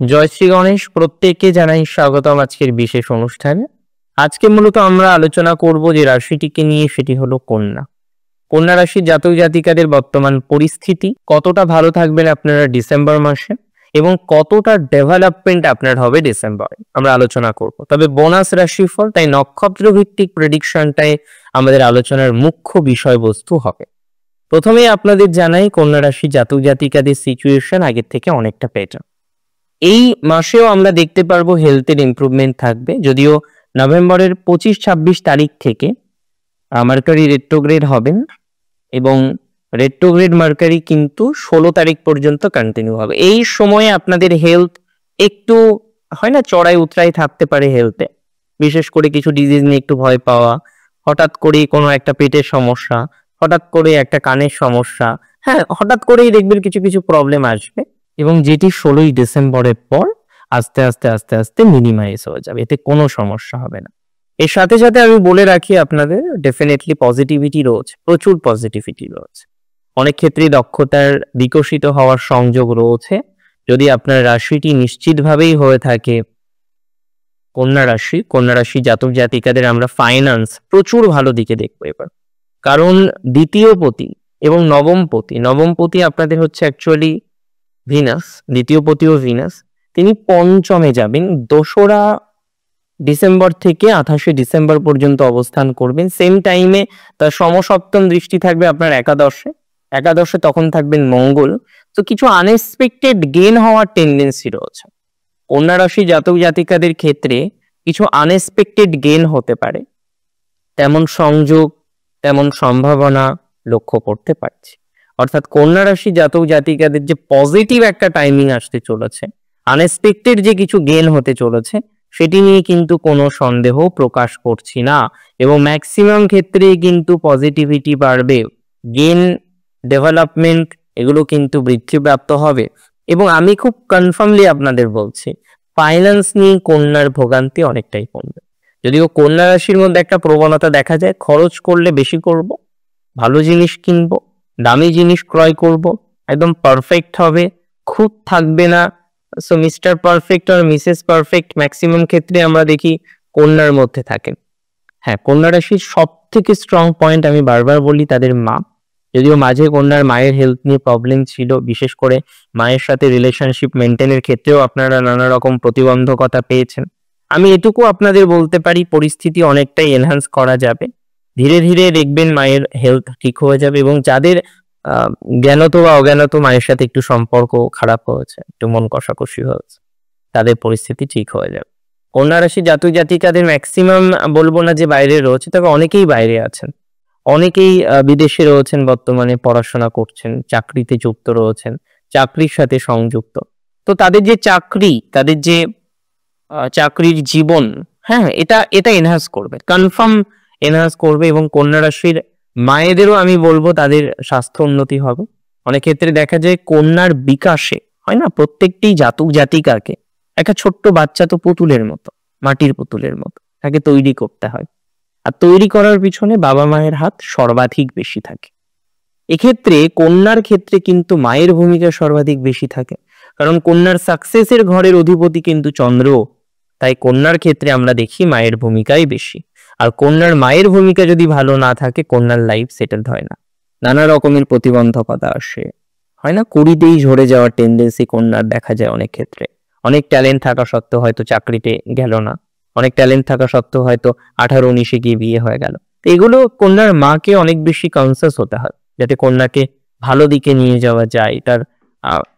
জয় শ্রী গণেশ, প্রত্যেককে জানাই স্বাগতম আজকের বিশেষ অনুষ্ঠানে। আজকে মূলত আমরা আলোচনা করব যে রাশিটিকে নিয়ে, সেটি হলো কন্যা। কন্যা রাশির জাতক জাতিকাদের বর্তমান পরিস্থিতি, কতটা ভালো থাকবেন আপনারা ডিসেম্বর মাসে এবং কতটা ডেভেলপমেন্ট আপনার হবে ডিসেম্বরে, আমরা আলোচনা করব। তবে বোনাস রাশিফল, তাই নক্ষত্র ভিত্তিক প্রেডিকশনটাই আমাদের আলোচনার মুখ্য বিষয়বস্তু হবে। প্রথমেই আপনাদের জানাই, কন্যা রাশি জাতক জাতিকাদের সিচুয়েশন আগের থেকে অনেকটা বেটার। এই মাসেও আমরা দেখতে পারবো হেলথের ইমপ্রুভমেন্ট থাকবে, যদিও নভেম্বরের 25-26 তারিখ থেকে মার্কারি রেট্রোগ্রেড হবেন এবং রেট্রোগ্রেড মার্কারি কিন্তু 16 তারিখ পর্যন্ত কন্টিনিউ হবে। এই সময়ে আপনাদের হেলথ একটু হয় না, চড়াই উতরাই থাকতে পারে হেলথে, বিশেষ করে কিছু ডিজিজ নিয়ে একটু ভয় পাওয়া, হঠাৎ করেই কোনো একটা পেটের সমস্যা, হঠাৎ করে একটা কানের সমস্যা, হ্যাঁ হঠাৎ করেই দেখবেন কিছু কিছু প্রবলেম আসবে, এবং যেটি 16ই ডিসেম্বরের পর আস্তে আস্তে আস্তে আস্তে মিনিমাইজ হয়ে যাবে, এতে কোনো সমস্যা হবে না। এর সাথে সাথে আমি বলে রাখি আপনাদের, ডেফিনেটলি পজিটিভিটি রয়েছে, প্রচুর পজিটিভিটি রয়েছে, অনেক ক্ষেত্রেই দক্ষতার বিকশিত হওয়ার সংযোগ রয়েছে। যদি আপনার রাশিটি নিশ্চিতভাবেই হয়ে থাকে কন্যা রাশি জাতক জাতিকাদের আমরা ফাইন্যান্স প্রচুর ভালো দিকে দেখবো এবার, কারণ দ্বিতীয় পতি এবং নবম পতি আপনাদের হচ্ছে অ্যাকচুয়ালি ভিনাস, দ্বিতীয় পতিও ভিনাস, তিনি পঞ্চমে যাবেন 2রা ডিসেম্বর থেকে 28শে ডিসেম্বর পর্যন্ত অবস্থান করবেন। সেম টাইমে তার সমসপ্তম দৃষ্টি থাকবে আপনার একাদশে তখন থাকবেন মঙ্গল। তো কিছু আনএক্সপেক্টেড গেইন হওয়ার টেন্ডেন্সি রয়েছে কন্যা রাশি জাতক জাতিকাদের ক্ষেত্রে, কিছু আনএক্সপেক্টেড গেইন হতে পারে, তেমন সংযোগ তেমন সম্ভাবনা লক্ষ্য করতে পারছি। অর্থাৎ কন্যা রাশি জাতক জাতিকাদের যে পজিটিভ একটা টাইমিং আসতে চলেছে, আনএক্সপেক্টেড যে কিছু গেইন হতে চলেছে, সেটি নিয়ে কিন্তু কোনো সন্দেহ প্রকাশ করছি না, এবং ম্যাক্সিমাম ক্ষেত্রে কিন্তু পজিটিভিটি বাড়বে, গেইন ডেভেলপমেন্ট এগুলো কিন্তু বৃদ্ধিপ্রাপ্ত হবে। এবং আমি খুব কনফার্মলি আপনাদের বলছি, ফাইন্যান্স নিয়ে কন্যার ভোগান্তি অনেকটাই কমবে। যদিও কন্যা রাশির মধ্যে একটা প্রবণতা দেখা যায়, খরচ করলে বেশি করব, ভালো জিনিস কিনবো, দামি জিনিস ক্রয় করব, একদম পারফেক্ট হবে, খুঁত থাকবে না। সো মিস্টার পারফেক্ট আর মিসেস পারফেক্ট ম্যাক্সিমাম ক্ষেত্রে আমরা দেখি কন্যার মধ্যে থাকেন। হ্যাঁ, কন্যা রাশির সব থেকে স্ট্রং পয়েন্ট আমি বারবার বলি তাদের মা। যদিও মাঝে কন্যার মায়ের হেলথ নিয়ে প্রবলেম ছিল, বিশেষ করে মায়ের সাথে রিলেশনশিপ মেনটেনের ক্ষেত্রেও আপনারা নানা রকম প্রতিবন্ধকতা পেয়েছেন। আমি এটুকু আপনাদের বলতে পারি, পরিস্থিতি অনেকটাই এনহান্স করা যাবে, ধীরে ধীরে দেখবেন মায়ের হেলথ ঠিক হয়ে যাবে। এবং যাদের জ্ঞানত বা অজ্ঞানত মায়ের সাথে একটু সম্পর্ক খারাপ হয়েছে, একটু মন কষাকষি হয়েছে, তাদের পরিস্থিতি ঠিক হয়ে যাবে। কন্যা রাশি জাতক জাতিকাদের ম্যাক্সিমাম বলবো না যে বাইরে রয়েছে, তবে অনেকেই বাইরে আছেন, অনেকেই বিদেশে রয়েছেন, বর্তমানে পড়াশোনা করছেন, চাকরিতে যুক্ত রয়েছেন, চাকরির সাথে সংযুক্ত। তো তাদের যে চাকরি, তাদের যে চাকরির জীবন, হ্যাঁ এটা এনহান্স করবে, কনফার্ম এনহান্স করবে। এবং কন্যা রাশির মায়েদেরও আমি বলবো তাদের স্বাস্থ্য উন্নতি হবে। অনেক ক্ষেত্রে দেখা যায় কন্যার বিকাশে, হয় না, প্রত্যেকটি জাতক জাতিকাকে একটা ছোট্ট বাচ্চা তো পুতুলের মতো, মাটির পুতুলের মতো তাকে তৈরি করতে হয়, আর তৈরি করার পিছনে বাবা মায়ের হাত সর্বাধিক বেশি থাকে। এক্ষেত্রে কন্যার ক্ষেত্রে কিন্তু মায়ের ভূমিকা সর্বাধিক বেশি থাকে, কারণ কন্যার সাকসেসের ঘরের অধিপতি কিন্তু চন্দ্র, তাই কন্যার ক্ষেত্রে আমরা দেখি মায়ের ভূমিকাই বেশি। আর কন্যার মায়ের ভূমিকা যদি ভালো না থাকে, কন্যার লাইফ সেটেলড হয় না, নানা রকমের প্রতিবন্ধকতা আসে, হয় না, কুড়িতেই ঝরে যাওয়ার টেন্ডেন্সি কন্যার দেখা যায় অনেক ক্ষেত্রে। অনেক ট্যালেন্ট থাকা সত্ত্বেও হয়তো চাকরিতে গেল না, অনেক ট্যালেন্ট থাকা সত্ত্বেও হয়তো 18-19-এ গিয়ে বিয়ে হয়ে গেল। তো এগুলো কন্যার মাকে অনেক বেশি কনসিয়াস হতে হয়, যাতে কন্যাকে ভালো দিকে নিয়ে যাওয়া যায়, তার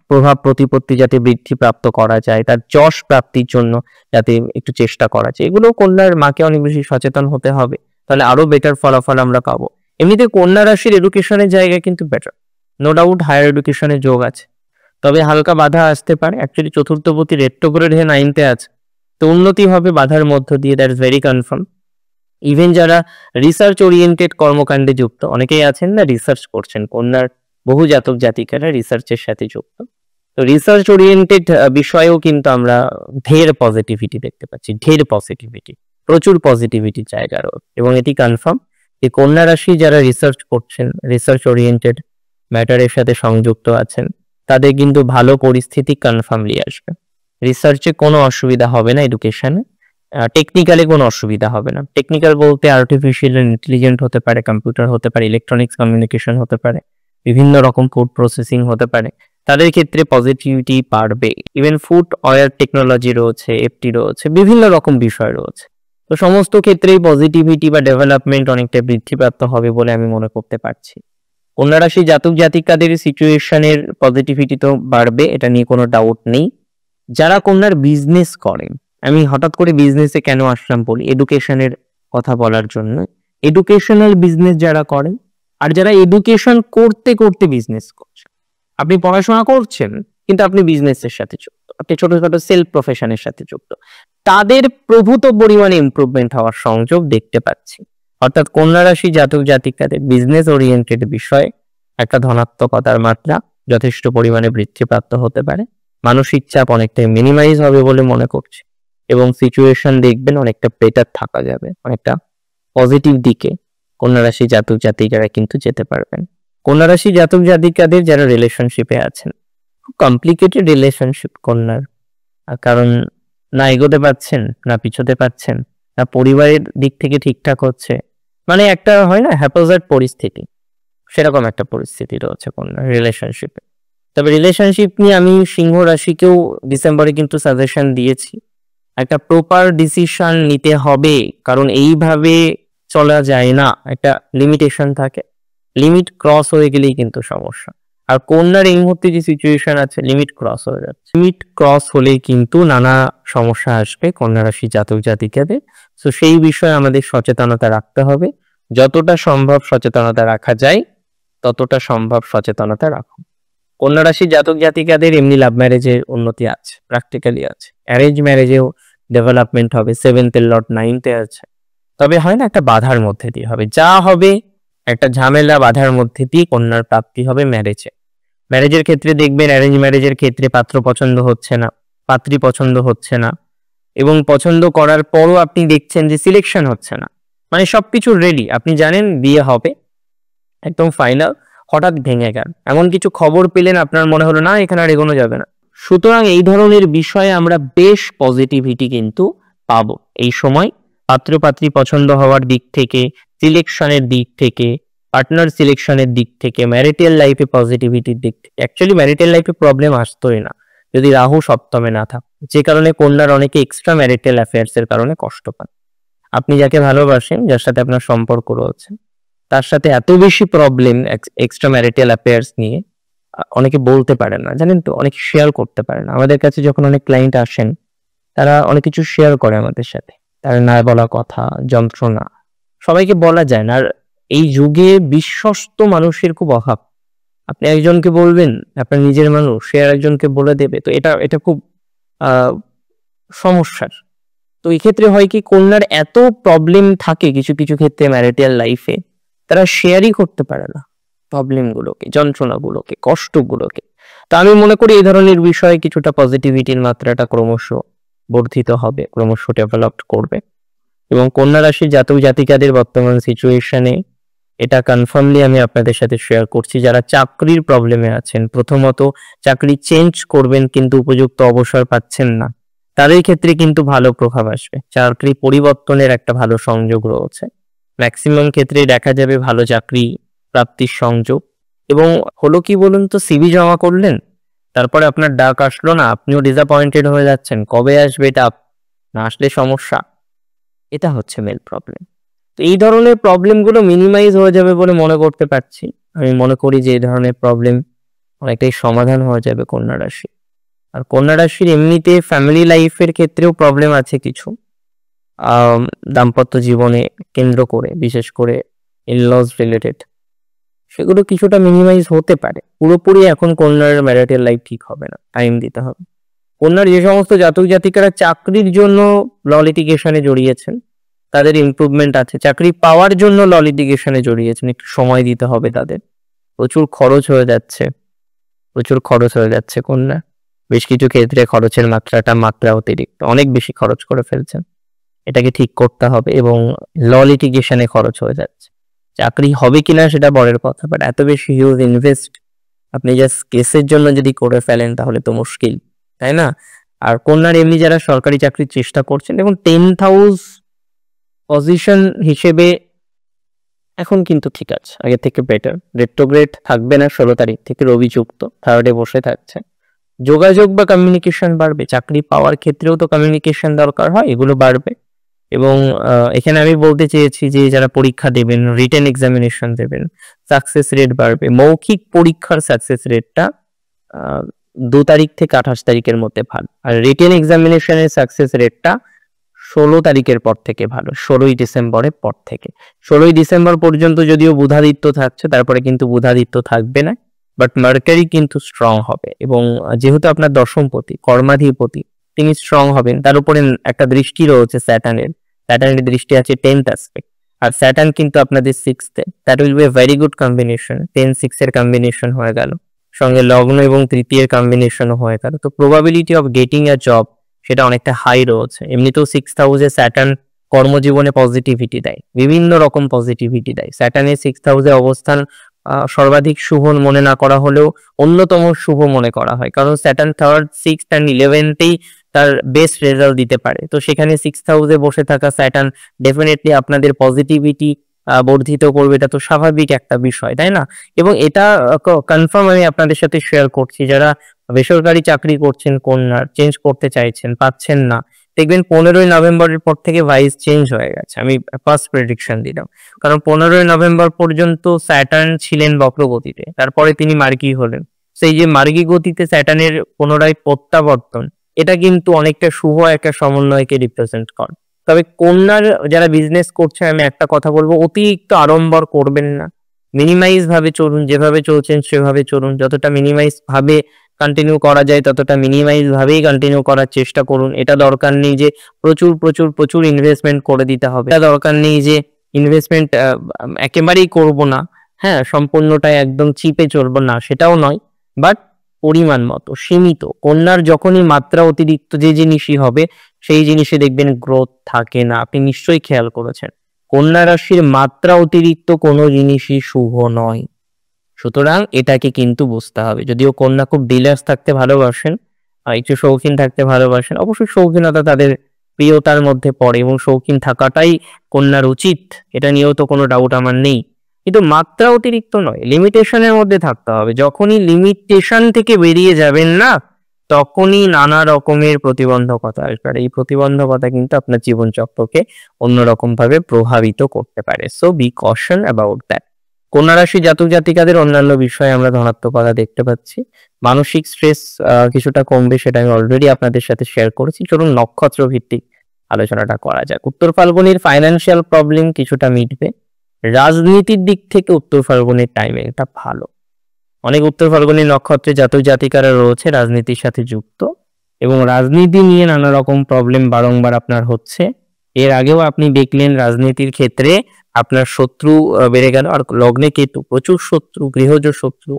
প্রভাব প্রতিপত্তি যাতে বৃদ্ধি প্রাপ্ত করা যায়, তার যশ প্রাপ্তির জন্য যাতে একটু চেষ্টা করা যায়, এগুলো কন্যার মাকে অনেক বেশি সচেতন হতে হবে, তাহলে আরো বেটার ফলাফল আমরা পাবো। এমনিতে কন্যা রাশির এডুকেশনের জায়গা কিন্তু বেটার, নো ডাউট হায়ার এডুকেশনের যোগ আছে, তবে হালকা বাধা আসতে পারে। অ্যাকচুয়ালি চতুর্থপতি রেট্রোগ্রেড হয়ে 9তে আছে, তো উন্নতি হবে বাধার মধ্য দিয়ে, that is very confirm. Even যারা রিসার্চ ওরিয়েন্টেড কর্মকাণ্ডে যুক্ত, অনেকেই আছেন না রিসার্চ করছেন, কন্যার বহু জাতক জাতিকারা রিসার্চের সাথে যুক্ত, তো রিসার্চ ওরিয়েন্টেড বিষয়েও কিন্তু আমরা ঢের পজিটিভিটি দেখতে পাচ্ছি, ঢের পজিটিভিটি, প্রচুর পজিটিভিটির জায়গা রয়েছে। এবং এটি কনফার্ম যে কন্যা রাশি যারা রিসার্চ করছেন, রিসার্চ ওরিয়েন্টেড ম্যাটারের সাথে সংযুক্ত আছেন, তাদের কিন্তু ভালো পরিস্থিতি কনফার্মলি আসবে। রিসার্চে কোনো অসুবিধা হবে না, এডুকেশনে টেকনিক্যালি কোনো অসুবিধা হবে না। টেকনিক্যাল বলতে আর্টিফিশিয়াল ইন্টেলিজেন্ট হতে পারে, কম্পিউটার হতে পারে, ইলেকট্রনিক্স কমিউনিকেশন হতে পারে, বিভিন্ন রকম ফুড প্রসেসিং হতে পারে, তাদের ক্ষেত্রে পজিটিভিটি বাড়বে। ইভেন ফুড অয়েল টেকনোলজি রয়েছে, এফটি রয়েছে, বিভিন্ন রকম বিষয় রয়েছে। তো সমস্ত ক্ষেত্রেই পজিটিভিটি বা ডেভেলপমেন্ট অনেকটা বৃদ্ধিপ্রাপ্ত হবে বলে আমি মনে করতে পারছি। কন্যা রাশি জাতক জাতিকাদের সিচুয়েশনের পজিটিভিটি তো বাড়বে, এটা নিয়ে কোনো ডাউট নেই। যারা কন্যার বিজনেস করেন, আমি হঠাৎ করে বিজনেসে কেন আসলাম বলি, এডুকেশনের কথা বলার জন্য। এডুকেশনাল বিজনেস যারা করেন, আর যারা এডুকেশন করতে করতে বিজনেস করছেন, আপনি পড়াশোনা করছেন কিন্তু আপনি বিজনেসের সাথে যুক্ত, আপনি ছোটখাটো সেলফ প্রফেশনের সাথে যুক্ত, তাদের প্রভূত পরিমাণে ইমপ্রুভমেন্ট হওয়ার সংযোগ দেখতে পাচ্ছি। অর্থাৎ কন্যা রাশি জাতক জাতিকাদের বিজনেস ওরিয়েন্টেড বিষয়ে একটা ধনাত্মকতার মাত্রা যথেষ্ট পরিমাণে বৃদ্ধিপ্রাপ্ত হতে পারে। মানসিক চাপ অনেকটাই মিনিমাইজ হবে বলে মনে করছি, এবং সিচুয়েশন দেখবেন অনেকটা বেটার থাকা যাবে, অনেকটা পজিটিভ দিকে কন্যা রাশি জাতক জাতিকারা কিন্তু যেতে পারবেন। কন্যা রাশি জাতক জাতিকাদের যারা রিলেশনশিপে আছেন, খুব কমপ্লিকেটেড রিলেশনশিপ কন্যার, কারণ না এগোতে পারছেন, না পিছোতে পারছেন, না পরিবারের দিক থেকে ঠিকঠাক হচ্ছে, মানে একটা হয় না হ্যাপোজার্ড পরিস্থিতি, সেরকম একটা পরিস্থিতি রয়েছে কন্যার রিলেশনশিপে। তবে রিলেশনশিপ নিয়ে আমি সিংহ রাশিকেও ডিসেম্বরে কিন্তু সাজেশন দিয়েছি, একটা প্রপার ডিসিশন নিতে হবে, কারণ এইভাবে চলা যায় না, একটা লিমিটেশন থাকে, লিমিট ক্রস হয়ে গেলেই কিন্তু সমস্যা। আর কন্যার এই মুহূর্তে যে সিচুয়েশন আছে, লিমিট ক্রস হয়ে যাচ্ছে, লিমিট ক্রস হলেই কিন্তু নানা সমস্যা আসবে কন্যা রাশি জাতক জাতিকাদের। তো সেই বিষয়ে আমাদের সচেতনতা রাখতে হবে, যতটা সম্ভব সচেতনতা রাখা যায় ততটা সম্ভব সচেতনতা রাখুন। কন্যা রাশি জাতক জাতিকাদের এমনি লাভ ম্যারেজের উন্নতি আছে, প্র্যাকটিক্যালি আছে, অ্যারেঞ্জ ম্যারেজেও ডেভেলপমেন্ট হবে, 7th লট 9th আছে। তবে হয় না একটা বাধার মধ্যে দিয়ে হবে, যা হবে একটা ঝামেলা বাধার মধ্যে দিয়ে কন্যার প্রাপ্তি হবে ম্যারেজে। ম্যারেজের ক্ষেত্রে দেখবেন অ্যারেঞ্জ ম্যারেজের ক্ষেত্রে পাত্র পছন্দ হচ্ছে না, পাত্রী পছন্দ হচ্ছে না, এবং পছন্দ করার পরও আপনি দেখছেন যে সিলেকশন হচ্ছে না, মানে সবকিছু রেডি, আপনি জানেন বিয়ে হবে একদম ফাইনাল, হঠাৎ ভেঙে গেল, এমন কিছু খবর পেলেন আপনার মনে হলো না এখানে আর এগোনো যাবে না। সুতরাং এই ধরনের বিষয়ে আমরা বেশ পজিটিভিটি কিন্তু পাবো এই সময়, পাত্রপাত্রী পছন্দ হওয়ার দিক থেকে, সিলেকশনের দিক থেকে, পার্টনার সিলেকশনের দিক থেকে, ম্যারিটাল লাইফে পজিটিভিটির দিক থেকে। অ্যাকচুয়ালি ম্যারিটাল লাইফে প্রবলেম আসতোই না যদি রাহু সপ্তমে না থাক, যে কারণে কন্যার অনেকে এক্সট্রা ম্যারিটাল অ্যাফেয়ার্স এর কারণে কষ্ট পান। আপনি যাকে ভালোবাসেন, যার সাথে আপনার সম্পর্ক রয়েছে, তার সাথে এত বেশি প্রবলেম এক্সট্রা ম্যারিটাল অ্যাফেয়ার্স নিয়ে অনেকে বলতে পারেন না, জানেন তো, অনেকে শেয়ার করতে পারেন না। আমাদের কাছে যখন অনেক ক্লায়েন্ট আসেন, তারা অনেক কিছু শেয়ার করে আমাদের সাথে, তার না বলা কথা, যন্ত্রণা সবাইকে বলা যায় না। আর এই যুগে বিশ্বস্ত মানুষের খুব অভাব। আপনি একজনকে বলবেন আপনার নিজের মানুষ, সে আর একজনকে বলে দেবে, তো এটা খুব সমস্যার। তো এই ক্ষেত্রে হয় কি, কন্যার এত প্রবলেম থাকে কিছু কিছু ক্ষেত্রে ম্যারিটাল লাইফে, তারা শেয়ারই করতে পারে না প্রবলেমগুলোকে, যন্ত্রণাগুলোকে, কষ্টগুলোকে। তা আমি মনে করি এই ধরনের বিষয়ে কিছুটা পজিটিভিটির মাত্রাটা ক্রমশ বর্ধিত হবে, ক্রমশ ডেভেলপ করবে। এবং কন্যা রাশির জাতক জাতিকাদের বর্তমান সিচুয়েশনে এটা কনফার্মলি আমি আপনাদের সাথে শেয়ার করছি, যারা চাকরির প্রবলেমে আছেন, প্রথমত চাকরি চেঞ্জ করবেন কিন্তু উপযুক্ত অবসর পাচ্ছেন না, তাদের ক্ষেত্রে কিন্তু ভালো প্রভাব আসবে। চাকরি পরিবর্তনের একটা ভালো সংযোগ রয়েছে, ম্যাক্সিমাম ক্ষেত্রে দেখা যাবে ভালো চাকরি প্রাপ্তির সংযোগ। এবং হলো কি বলুন তো, সিভি জমা করলেন, তারপরে আপনার ডাক আসলো না, আপনিও ডিসঅ্যাপয়েন্টেড হয়ে যাচ্ছেন, কবে আসবে ডাক, না আসলে সমস্যা, এটা হচ্ছে মেল প্রবলেম। তো এই ধরনের প্রবলেমগুলো মিনিমাইজ হয়ে যাবে বলে মনে করতে পারছি। আমি মনে করি যে এই ধরনের প্রবলেম অনেকটাই সমাধান হয়ে যাবে কন্যা রাশি। আর কন্যা রাশির এমনিতে ফ্যামিলি লাইফের ক্ষেত্রেও প্রবলেম আছে কিছু, দাম্পত্য জীবনে কেন্দ্র করে, বিশেষ করে ইনলজ রিলেটেড, সেগুলো কিছুটা মিনিমাইজ হতে পারে। পুরোপুরি এখন কন্যার ম্যারিটাল লাইফ ঠিক হবে না, টাইম দিতে হবে। কন্যার যে সমস্ত জাতক জাতিকারা চাকরির জন্য ল লিটিগেশনে জড়িয়েছেন, তাদের ইমপ্রুভমেন্ট আছে। চাকরি পাওয়ার জন্য ল লিটিগেশনে জড়িয়েছেন, একটু সময় দিতে হবে তাদের, প্রচুর খরচ হয়ে যাচ্ছে কন্যা। বেশ কিছু ক্ষেত্রে খরচের মাত্রা অতিরিক্ত, অনেক বেশি খরচ করে ফেলছেন, এটাকে ঠিক করতে হবে। এবং ল লিটিগেশনে খরচ হয়ে যাচ্ছে, চাকরি হবে কিনা সেটা পরের কথা, বাট এত বেশি হিউজ ইনভেস্ট আপনি জাস্ট কেসের জন্য যদি করে ফেলেন তাহলে তো মুশকিল, তাই না? আর কন্যার এমনি যারা সরকারি চাকরির চেষ্টা করছেন, দেখুন 10th হাউস পজিশন হিসেবে এখন কিন্তু ঠিক আছে, আগে থেকে বেটার। রেট্রোগ্রেড থাকবে না, 16 তারিখ থেকে রবি যুক্ত থার্ডে বসে থাকছে। যোগাযোগ বা কমিউনিকেশন বাড়বে, চাকরি পাওয়ার ক্ষেত্রেও তো কমিউনিকেশন দরকার হয়, এগুলো বাড়বে। এবং এখানে আমি বলতে চেয়েছি যে যারা পরীক্ষা দেবেন, রিটেন এক্সামিনেশন দেবেন, সাকসেস রেট বাড়বে। মৌখিক পরীক্ষার সাকসেস রেটটা 2 তারিখ থেকে 28 তারিখের মধ্যে ভালো, আর রিটেন এক্সামিনেশনের সাকসেস রেটটা 16 তারিখের পর থেকে ভালো, 16ই ডিসেম্বরের পর থেকে। 16ই ডিসেম্বর পর্যন্ত যদিও বুধাদিত্য থাকছে, তারপরে কিন্তু বুধাদিত্য থাকবে না, বাট মার্কারি কিন্তু স্ট্রং হবে। এবং যেহেতু আপনার দশমপতি কর্মাধিপতি তিনি স্ট্রং হবেন, তার উপরে একটা দৃষ্টি রয়েছে স্যাটার্নের দৃষ্টি আছে 10th অ্যাসপেক্ট, আর স্যাটার্ন কিন্তু আপনাদের 6th A. That will B a very good combination. 10-6 এর কম্বিনেশন হয়ে গেল, সঙ্গে লগ্ন এবং তৃতীয়ের কম্বিনেশন হয়ে গেল, তো probability of getting a job সেটা অনেকটা হাই রয়েছে। এমনিতেও 6th হাউসে স্যাটার্ন কর্মজীবনে পজিটিভিটি দেয়, বিভিন্ন রকম পজিটিভিটি দেয়। স্যাটার্নের 6th হাউসে অবস্থান সর্বাধিক শুভ মনে না করা হলেও অন্যতম শুভ মনে করা হয়, কারণ স্যাটার্ন 3rd, 6th অ্যান্ড 11th-এই তার বেস্ট রেজাল্ট দিতে পারে। তো সেখানে 6th হাউসে বসে থাকা স্যাটার্ন ডেফিনেটলি আপনাদের পজিটিভিটি বর্ধিত করবে, এটা তো স্বাভাবিক একটা বিষয়, তাই না? এবং এটা কনফার্ম আমি আপনাদের সাথে শেয়ার করছি, যারা বেসরকারি চাকরি করছেন, কন্যার চেঞ্জ করতে চাইছেন, পাচ্ছেন না, দেখবেন 15ই নভেম্বরের পর থেকে ভাইস চেঞ্জ হয়ে গেছে। আমি ফার্স্ট প্রেডিকশন দিলাম, কারণ 15ই নভেম্বর পর্যন্ত স্যাটার্ন ছিলেন বক্রগতিতে, তারপরে তিনি মার্গী হলেন। সেই যে মার্গী গতিতে স্যাটার্নের পুনরায় প্রত্যাবর্তন, এটা কিন্তু অনেকটা শুভ একটা সমন্বয়কে রিপ্রেজেন্ট করে। তবে কন্যার যারা বিজনেস করছে, আমি একটা কথা বলবো, অতিরিক্ত আড়ম্বর করবেন না, মিনিমাইজ ভাবে চলুন, যেভাবে চলছেন সেভাবে চলুন। যতটা মিনিমাইজ ভাবে কন্টিনিউ করা যায় ততটা মিনিমাইজ ভাবেই কন্টিনিউ করার চেষ্টা করুন। এটা দরকার নেই যে প্রচুর প্রচুর প্রচুর ইনভেস্টমেন্ট করে দিতে হবে, এটা দরকার নেই যে ইনভেস্টমেন্ট একেবারেই করব না, হ্যাঁ সম্পূর্ণটাই একদম চিপে চলবো না, সেটাও নয়, বাট পরিমাণ মতো সীমিত। কন্যার যখনই মাত্রা অতিরিক্ত যে জিনিসই হবে, সেই জিনিসে দেখবেন গ্রোথ থাকে না, আপনি নিশ্চয়ই খেয়াল করেছেন। কন্যা রাশির মাত্রা অতিরিক্ত কোনো জিনিসই শুভ নয়, সুতরাং এটাকে কিন্তু বুঝতে হবে। যদিও কন্যা খুব ডিলার্স থাকতে ভালোবাসেন, একটু শৌখিন থাকতে ভালোবাসেন, অবশ্যই শৌখিনতা তাদের প্রিয়তার মধ্যে পড়ে এবং শৌখিন থাকাটাই কন্যার উচিত, এটা নিয়েও তো কোনো ডাউট আমার নেই, কিন্তু মাত্রা অতিরিক্ত নয়, লিমিটেশনের মধ্যে থাকতে হবে। যখনই লিমিটেশন থেকে বেরিয়ে যাবেন না, তখনই নানা রকমের প্রতিবন্ধকতা আসবে, আর এই প্রতিবন্ধকতা কিন্তু আপনার জীবনচক্রকে অন্যরকম ভাবে প্রভাবিত করতে পারে। So be caution about that. কন্যা রাশি জাতক জাতিকাদের অন্যান্য বিষয়ে আমরা ধনাত্মকতা দেখতে পাচ্ছি, মানসিক স্ট্রেস কিছুটা কমবে, সেটা আমি অলরেডি আপনাদের সাথে শেয়ার করেছি। চলুন নক্ষত্র ভিত্তিক আলোচনাটা করা যাক। উত্তর ফাল্গুনির ফাইন্যান্সিয়াল প্রবলেম কিছুটা মিটবে। রাজনীতির দিক থেকে উত্তর ফাল্গুনির টাইমিংটা ভালো। অনেক উত্তর ফাল্গুনি নক্ষত্রে জাতক জাতিকারা রয়েছে রাজনীতির সাথে যুক্ত, এবং রাজনীতি নিয়ে নানা রকম প্রবলেম বারংবার আপনার হচ্ছে। এর আগেও আপনি দেখলেন রাজনীতির ক্ষেত্রে আপনার শত্রু বেড়ে গেল, আর লগ্নে কেতু, প্রচুর শত্রু, গৃহজ শত্রু,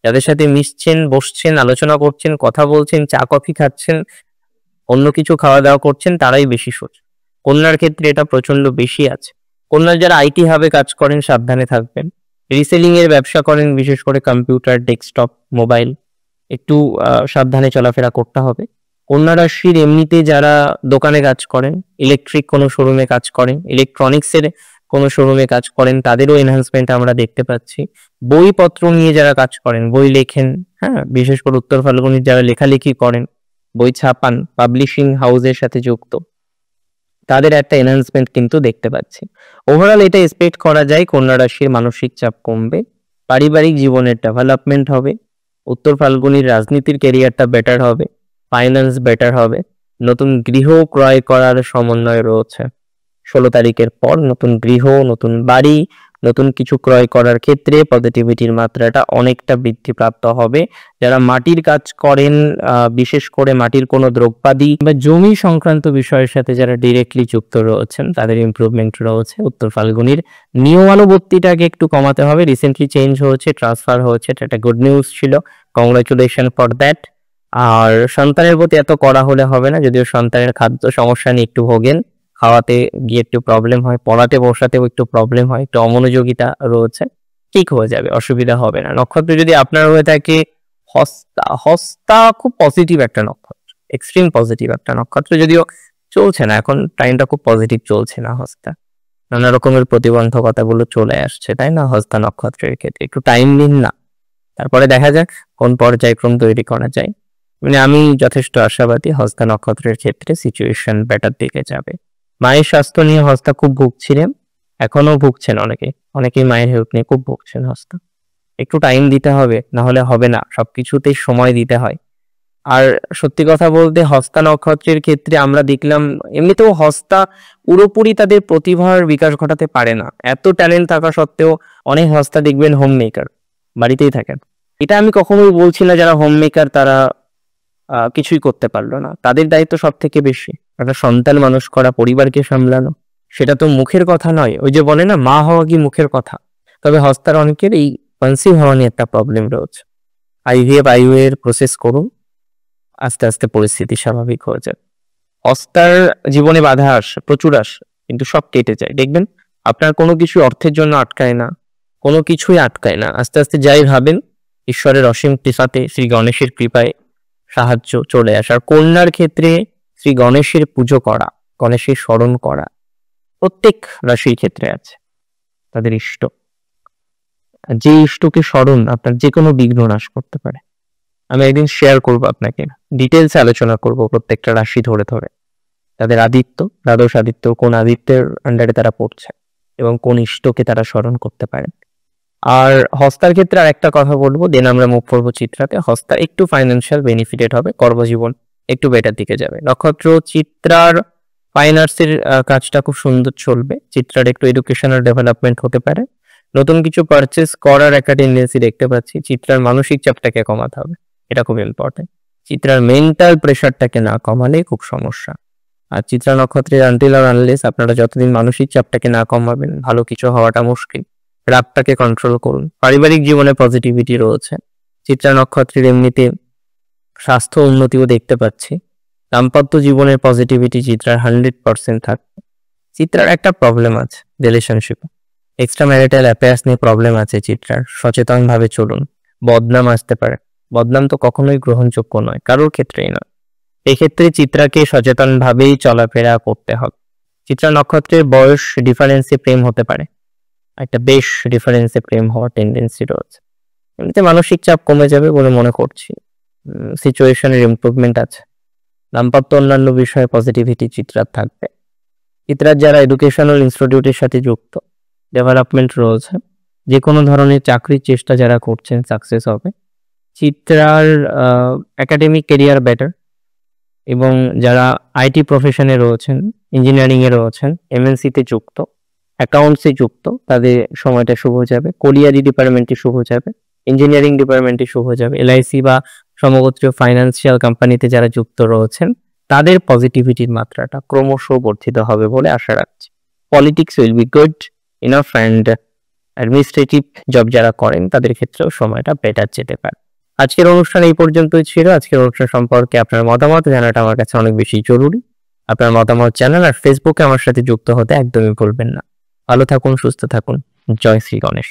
যাদের সাথে মিশছেন, বসছেন, আলোচনা করছেন, কথা বলছেন, চা কফি খাচ্ছেন, অন্য কিছু খাওয়া দাওয়া করছেন, তারাই বেশি শত্রু। কন্যার ক্ষেত্রে এটা প্রচন্ড বেশি আছে। কন্যার যারা আইটি হাবে কাজ করেন সাবধানে থাকবেন। রিসেলিং এর ব্যবসা করেন, বিশেষ করে কম্পিউটার, ডেস্কটপ, মোবাইল, একটু সাবধানে চলাফেরা করতে হবে। কন্যা রাশির এমনিতে যারা দোকানে কাজ করেন, ইলেকট্রিক কোনো শোরুমে কাজ করেন, ইলেকট্রনিক্সের কোনো শোরুমে কাজ করেন, তাদেরও এনহান্সমেন্ট আমরা দেখতে পাচ্ছি। বইপত্র নিয়ে যারা কাজ করেন, বই লেখেন, হ্যাঁ বিশেষ করে উত্তর ফাল্গুনির যারা লেখালেখি করেন, বই ছাপান, পাবলিশিং হাউসের সাথে যুক্ত, তাদের একটা এনহান্সমেন্ট কিন্তু দেখতে পাচ্ছি। ওভারঅল এটা এক্সপেক্ট করা যায় কন্যা রাশির মানসিক চাপ কমবে, পারিবারিক জীবনের ডেভেলপমেন্ট হবে, উত্তর ফাল্গুনির রাজনীতির ক্যারিয়ারটা বেটার হবে, ফাইন্যান্স বেটার হবে, নতুন গৃহ ক্রয় করার সমন্বয় রয়েছে। 16 তারিখের পর নতুন গৃহ, নতুন বাড়ি, নতুন কিছু ক্রয় করার ক্ষেত্রে পজিটিভিটির মাত্রাটা অনেকটা বৃদ্ধিপ্রাপ্ত হবে। যারা মাটির কাজ করেন, বিশেষ করে মাটির কোনো দ্রব্যাদি বা জমি সংক্রান্ত বিষয়ের সাথে যারা ডিরেক্টলি যুক্ত রয়েছেন, তাদের ইমপ্রুভমেন্ট রয়েছে। উত্তর ফাল্গুনির নিয়মানুবর্তিটাকে একটু কমাতে হবে, রিসেন্টলি চেঞ্জ হয়েছে, ট্রান্সফার হয়েছে, এটা একটা গুড নিউজ ছিল, কংগ্রাচুলেশন ফর দ্যাট। আর সন্তানের প্রতি এত করা হলে হবে না, যদিও সন্তানের খাদ্য সমস্যা নিয়ে একটু ভোগেন, খাওয়াতে গিয়ে একটু প্রবলেম হয়, পড়াতে বসাতেও একটু প্রবলেম হয়, একটু অমনোযোগিতা রয়েছে, ঠিক হয়ে যাবে, অসুবিধা হবে না। নক্ষত্র যদি আপনার হয়ে থাকে হস্তা, হস্তা খুব পজিটিভ একটা নক্ষত্র, এক্সট্রিম পজিটিভ একটা নক্ষত্র, যদিও চলছে না এখন, টাইমটা খুব পজিটিভ চলছে না হস্তা, নানা রকমের প্রতিবন্ধকতাগুলো চলে আসছে, তাই না? হস্তা নক্ষত্রের ক্ষেত্রে একটু টাইম নিন না, তারপরে দেখা যাক কোন পর্যায়ক্রম তৈরি করা যায়। মানে আমি যথেষ্ট আশাবাদী হস্তা নক্ষত্রের ক্ষেত্রে সিচুয়েশন বেটার দিকে যাবে। মায়ের স্বাস্থ্য নিয়ে হস্তা খুব ভুগছিলেন, এখনো ভুগছেন অনেকেই মায়ের হেলথ নিয়ে খুব ভুগছেন হস্তা। একটু টাইম দিতে হবে, না হলে হবে না, সবকিছুতেই সময় দিতে হয়। আর সত্যি কথা বলতে হস্তা নক্ষত্রের ক্ষেত্রে আমরা দেখলাম এমনিতেও হস্তা পুরোপুরি তাদের প্রতিভার বিকাশ ঘটাতে পারে না, এত ট্যালেন্ট থাকা সত্ত্বেও অনেক হস্তা দেখবেন হোম মেকার, বাড়িতেই থাকেন। এটা আমি কখনোই বলছি না যারা হোম মেকার তারা কিছুই করতে পারলো না, তাদের দায়িত্ব সব থেকে বেশি, একটা সন্তান মানুষ করা, পরিবারকে সামলানো, সেটা তো মুখের কথা নয়। ওই যে বলে না মা হওয়া কি মুখের কথা। তবে হস্তার অনেকের এই কনসিভ হওয়া নিয়ে একটা প্রবলেম রয়েছে। আইভিএফ এর প্রসেস করুন, আস্তে আস্তে পরিস্থিতি স্বাভাবিক হয়ে যায়। হস্তার জীবনে বাধা আসে, প্রচুর আসে, কিন্তু সব কেটে যায়। দেখবেন আপনার কোনো কিছু অর্থের জন্য আটকায় না, কোনো কিছুই আটকায় না, আস্তে আস্তে যাই ভাবেন ঈশ্বরের অসীম কৃপাতে, শ্রী গণেশের কৃপায় সাহায্য চলে আসে। আর কন্যার ক্ষেত্রে শ্রী গণেশের পুজো করা, গণেশের স্মরণ করা প্রত্যেক রাশির ক্ষেত্রে আছে তাদের ইষ্ট, যে ইষ্টকে স্মরণ আপনার যে কোনো বিঘ্ন নাশ করতে পারে। আমি একদিন শেয়ার করবো আপনাকে, ডিটেলসে আলোচনা করব প্রত্যেকটা রাশি ধরে ধরে, তাদের আদিত্য, দ্বাদশ আদিত্য, কোন আদিত্যের আন্ডারে তারা পড়ছে এবং কোন ইষ্টকে তারা স্মরণ করতে পারেন। আর হস্তার ক্ষেত্রে আর একটা কথা বলবো, দেন আমরা মুখ করবো চিত্রাতে। হস্তা একটু ফাইন্যান্সিয়াল বেনিফিটেড হবে, কর্মজীবন একটু বেটার দিকে যাবে। নক্ষত্র চিত্রার ফাইন আর্টসের কাজটা খুব সুন্দর চলবে, চিত্রার একটু এডুকেশনাল ডেভেলপমেন্ট হতে পারে, নতুন কিছু পারচেস করার একটা টেন্ডেন্সি দেখতে পাচ্ছি। চিত্রার মানসিক চাপটাকে কমাতে হবে, এটা খুব ইম্পর্টেন্ট। চিত্রার মেন্টাল প্রেশারটাকে না কমালে খুব সমস্যা। আর চিত্রা নক্ষত্রের আনটিল আর আনলেস আপনারা যতদিন মানসিক চাপটাকে না কমাবেন ভালো কিছু হওয়াটা মুশকিল। রাগটাকে কন্ট্রোল করুন। পারিবারিক জীবনে পজিটিভিটি রয়েছে। চিত্রা নক্ষত্রের এমনিতে স্বাস্থ্য উন্নতিও দেখতে পাচ্ছি। দাম্পত্য জীবনের পজিটিভিটি চিত্রার 100% থাকবে। চিত্রার একটা প্রবলেম আছে রিলেশনশিপে, এক্সট্রা ম্যারিটাল অ্যাফেয়ার্স নিয়ে প্রবলেম আছে চিত্রার। সচেতনভাবে চলুন, বদনাম আসতে পারে, বদনাম তো কখনোই গ্রহণযোগ্য নয়, কারোর ক্ষেত্রেই নয়। এক্ষেত্রে চিত্রাকে সচেতনভাবেই চলাফেরা করতে হবে। চিত্রা নক্ষত্রের বয়স ডিফারেন্সে প্রেম হতে পারে, একটা বেশ ডিফারেন্সে প্রেম হওয়ার টেন্ডেন্সি রয়েছে। এমনিতে মানসিক চাপ কমে যাবে বলে মনে করছি, সিচুয়েশনের ইমপ্রুভমেন্ট আছে। দাম্পত্য অন্যান্য বিষয়ে পজিটিভিটি চিত্রার থাকবে। চিত্রার যারা এডুকেশনাল ইনস্টিটিউটের সাথে যুক্ত, ডেভেলপমেন্ট রয়েছে। যে কোনো ধরনের চাকরির চেষ্টা যারা করছেন সাকসেস হবে। চিত্রার একাডেমিক কেরিয়ার বেটার, এবং যারা আইটি প্রফেশনে রয়েছেন, ইঞ্জিনিয়ারিংয়ে রয়েছেন, এমএনসিতে যুক্ত, অ্যাকাউন্টসে যুক্ত, তাদের সময়টা শুভ যাবে। কোলিয়ারি ডিপার্টমেন্টে শুভ যাবে, ইঞ্জিনিয়ারিং ডিপার্টমেন্টে শুভ যাবে। এলআইসি বা সমগোত্রীয় ফাইন্যান্সিয়াল কোম্পানিতে যারা যুক্ত রয়েছেন তাদের পজিটিভিটির মাত্রাটা ক্রমশ বর্ধিত হবে বলে আশা রাখছি। Politics will be good enough, and administrative job যারা করেন তাদের ক্ষেত্রেও সময়টা বেটার যেতে পারে। আজকের অনুষ্ঠান এই পর্যন্তই ছিল। আজকের অনুষ্ঠান সম্পর্কে আপনার মতামত জানাটা আমার কাছে অনেক বেশি জরুরি। আপনার মতামত জানান আর ফেসবুকে আমার সাথে যুক্ত হতে একদমই ভুলবেন না। ভালো থাকুন, সুস্থ থাকুন। জয় শ্রী গণেশ।